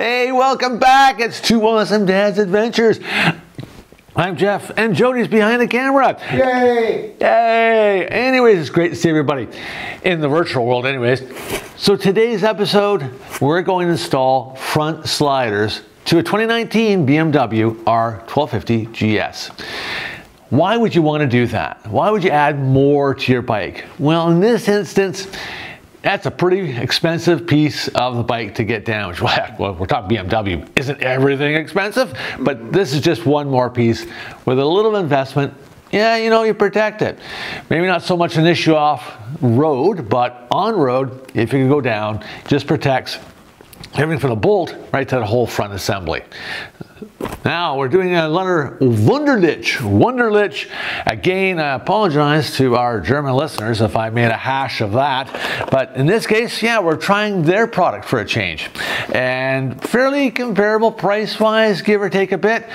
Hey, welcome back. It's Two Awesome Dads Adventures. I'm Jeff, and Jody's behind the camera. Yay! Yay! Anyways, it's great to see everybody in the virtual world anyways. So today's episode, we're going to install front sliders to a 2019 BMW R1250GS. Why would you want to do that? Why would you add more to your bike? Well, in this instance, that's a pretty expensive piece of the bike to get damaged. Well, we're talking BMW. Isn't everything expensive? But this is just one more piece with a little investment. Yeah, you know, you protect it. Maybe not so much an issue off road, but on road, if you can go down, just protects everything from the bolt right to the whole front assembly. Now we're doing another Wunderlich. Wunderlich. Again, I apologize to our German listeners if I made a hash of that. But in this case, yeah, we're trying their product for a change. And fairly comparable price-wise, give or take a bit.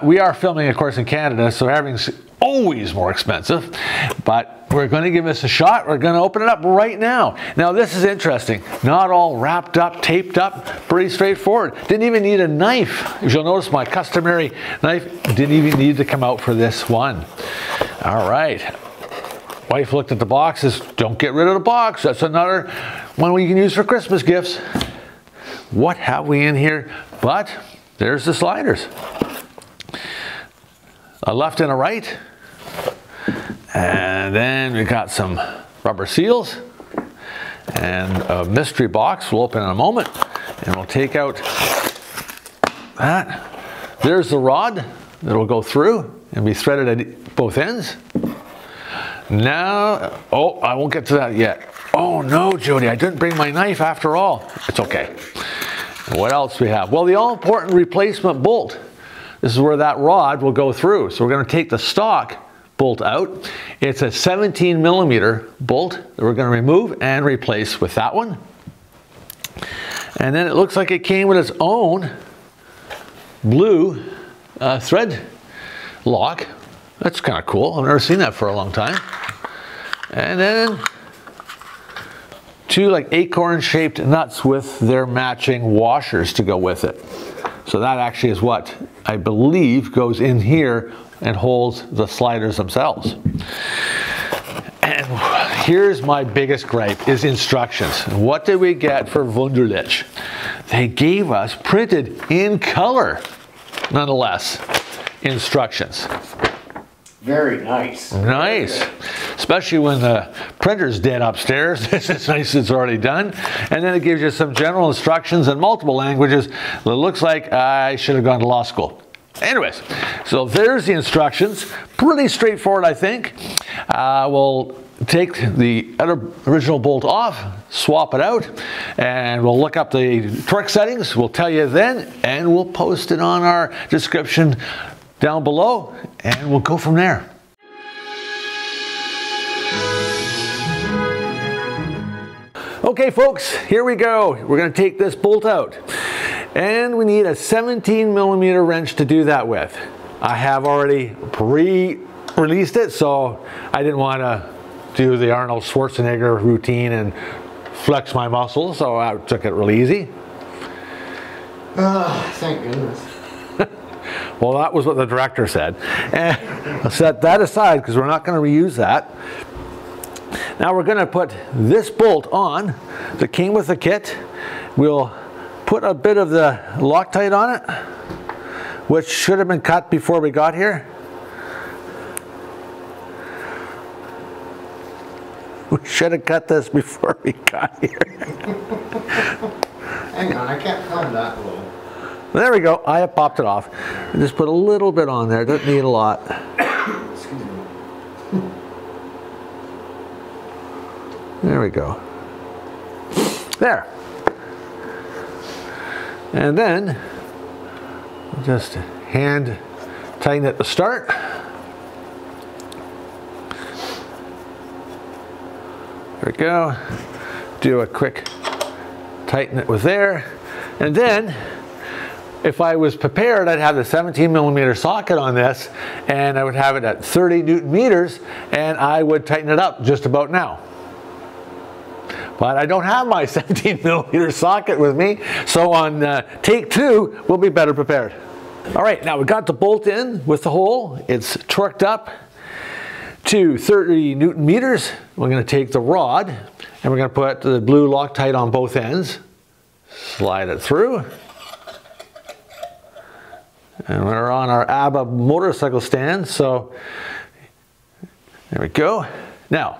We are filming, of course, in Canada, so everything's always more expensive. But we're going to give this a shot. We're going to open it up right now. Now this is interesting. Not all wrapped up, taped up, pretty straightforward. Didn't even need a knife. As you'll notice, my customary knife didn't even need to come out for this one. All right. Wife looked at the boxes. Don't get rid of the box. That's another one we can use for Christmas gifts. What have we in here? But there's the sliders. A left and a right. And then we got some rubber seals and a mystery box we'll open in a moment, and we'll take out that. There's the rod that will go through and be threaded at both ends. Now, oh, I won't get to that yet. Oh no, Jody, I didn't bring my knife after all. It's okay. What else do we have? Well, the all-important replacement bolt. This is where that rod will go through. So we're going to take the stock bolt out. It's a 17 millimeter bolt that we're going to remove and replace with that one. And then it looks like it came with its own blue thread lock. That's kind of cool. I've never seen that for a long time. And then two like acorn shaped nuts with their matching washers to go with it. So that actually is what I believe goes in here and holds the sliders themselves. And here's my biggest gripe, is instructions. What did we get for Wunderlich? They gave us printed in color, nonetheless, instructions. Very nice. Nice. Especially when the printer's dead upstairs. This is nice, it's already done. And then it gives you some general instructions in multiple languages. It looks like I should have gone to law school. Anyways, so there's the instructions. Pretty straightforward, I think. We'll take the original bolt off, swap it out, and we'll look up the torque settings. We'll tell you then, and we'll post it on our description down below, and we'll go from there. Okay, folks, here we go. We're going to take this bolt out. And we need a 17 millimeter wrench to do that with. I have already pre-released it, so I didn't want to do the Arnold Schwarzenegger routine and flex my muscles, so I took it real easy. Oh, thank goodness. Well, that was what the director said. And I'll set that aside because we're not going to reuse that. Now we're going to put this bolt on that came with the kit. We'll put a bit of the Loctite on it, which should have been cut before we got here. We should have cut this before we got here. Hang on, I can't come that low. There we go. I have popped it off. I just put a little bit on there. Doesn't need a lot. Excuse me. There we go. There. And then just hand tighten at the start. There we go. Do a quick tighten it with there. And then if I was prepared, I'd have the 17 millimeter socket on this, and I would have it at 30 Newton meters, and I would tighten it up just about now. but I don't have my 17mm socket with me, so on take 2, we'll be better prepared. All right, now we got the bolt in with the hole. It's torqued up to 30 Newton meters. We're going to take the rod and we're going to put the blue Loctite on both ends. Slide it through. And we're on our ABBA motorcycle stand, so there we go. Now,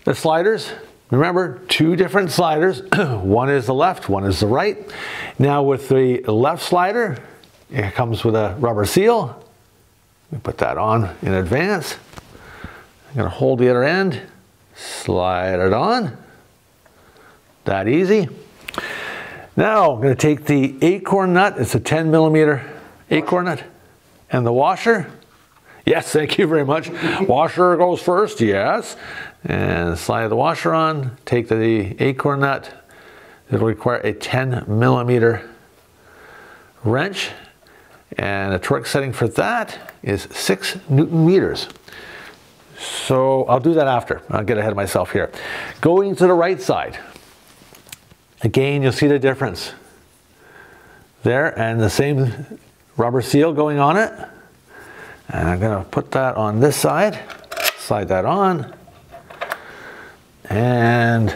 the sliders, remember, 2 different sliders. One is the left, one is the right. Now with the left slider, it comes with a rubber seal. We put that on in advance. I'm going to hold the other end, slide it on. That easy. Now I'm going to take the acorn nut. It's a 10mm acorn nut. And the washer. Yes, thank you very much. Washer goes first, yes. And slide the washer on. Take the acorn nut. It'll require a 10mm wrench. And the torque setting for that is 6 Newton meters. So I'll do that after. I'll get ahead of myself here. Going to the right side. Again, you'll see the difference there, and the same rubber seal going on it. And I'm going to put that on this side, slide that on, and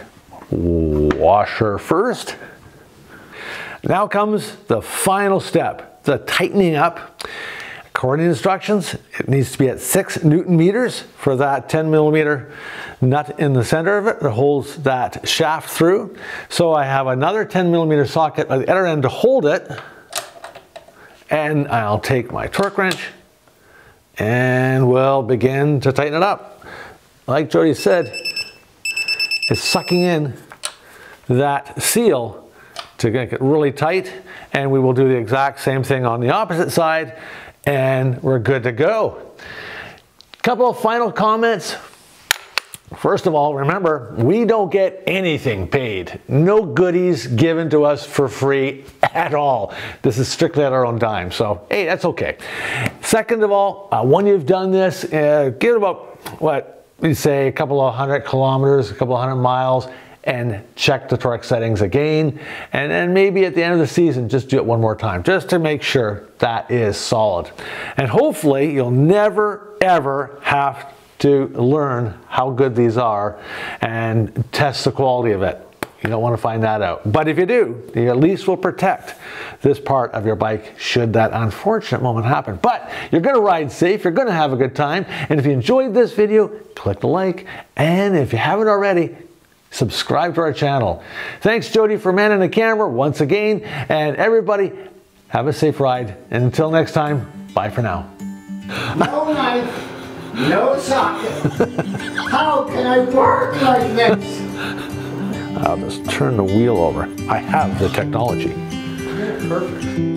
washer first. Now comes the final step, the tightening up. According to instructions, it needs to be at 6 Newton meters for that 10mm nut in the center of it that holds that shaft through. So I have another 10mm socket at the other end to hold it, and I'll take my torque wrench and we'll begin to tighten it up. Like Jody said, it's sucking in that seal to get it really tight, and we will do the exact same thing on the opposite side, and we're good to go. Couple of final comments. First of all, remember, we don't get anything paid. No goodies given to us for free at all. This is strictly at our own dime, so hey, that's okay. Second of all, when you've done this, give it about, what, we say a couple of 100 kilometers, a couple of 100 miles, and check the torque settings again. And then maybe at the end of the season, just do it one more time, just to make sure that is solid. And hopefully you'll never, ever have to learn how good these are and test the quality of it. You don't want to find that out. But if you do, you at least will protect this part of your bike should that unfortunate moment happen. But you're going to ride safe, you're going to have a good time. And if you enjoyed this video, click the like. And if you haven't already, subscribe to our channel. Thanks, Jody, for manning the camera once again. And everybody, have a safe ride. And until next time, bye for now. No knife, no socket. How can I work like this? I'll just turn the wheel over. I have the technology. Perfect.